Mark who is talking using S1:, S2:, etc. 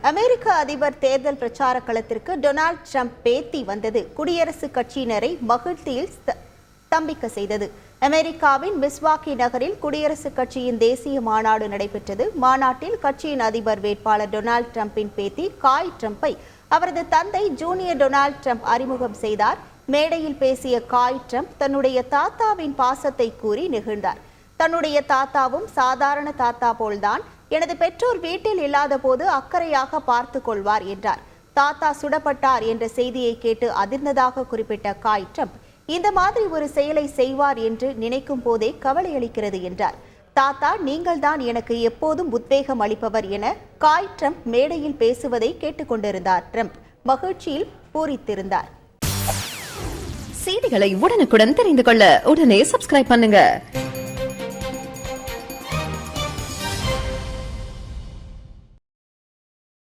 S1: அமெரிக்க அதிபர் தேர்தல் பிரச்சார களத்திற்கு டொனால்ட் ட்ரம்ப் பேத்தி வந்தது குடியரசுக் கட்சியினரை மகிழ்ச்சியில் ஸ்தம்பிக்க செய்தது. அமெரிக்காவின் மிஸ்வாக்கி நகரில் குடியரசுக் கட்சியின் தேசிய மாநாடு நடைபெற்றது. மாநாட்டில் கட்சியின் அதிபர் வேட்பாளர் டொனால்ட் ட்ரம்பின் பேத்தி காய் ட்ரம்பை அவரது தந்தை ஜூனியர் டொனால்ட் ட்ரம்ப் அறிமுகம் செய்தார். மேடையில் பேசிய காய் ட்ரம்ப் தன்னுடைய தாத்தாவின் பாசத்தை கூறி நெகிழ்ந்தார். தன்னுடைய தாத்தாவும் சாதாரண தாத்தா போல்தான், எனது பெற்றோர் வீட்டில் இல்லாத போது அக்கறையாக பார்த்து கொள்வார் என்றார். தாத்தா சுடப்பட்டார் என்ற செய்தியை கேட்டு அதிர்ந்ததாக குறிப்பிட்ட காய் ட்ரம்ப், இந்த மாதிரி ஒரு செயலை செய்வார் என்று நினைக்கும் போதே கவலை அளிக்கிறது என்றார். தாத்தா, நீங்கள் தான் எனக்கு எப்போதும் உத்வேகம் அளிப்பவர் என காய் ட்ரம்ப் மேடையில் பேசுவதை கேட்டுக்கொண்டிருந்தார். ட்ரம்ப் மகிழ்ச்சியில் பூரித்திருந்தார்.
S2: செய்திகளை உடனுக்குடன் தெரிந்து கொள்ள உடனே சப்ஸ்கிரைப் பண்ணுங்க.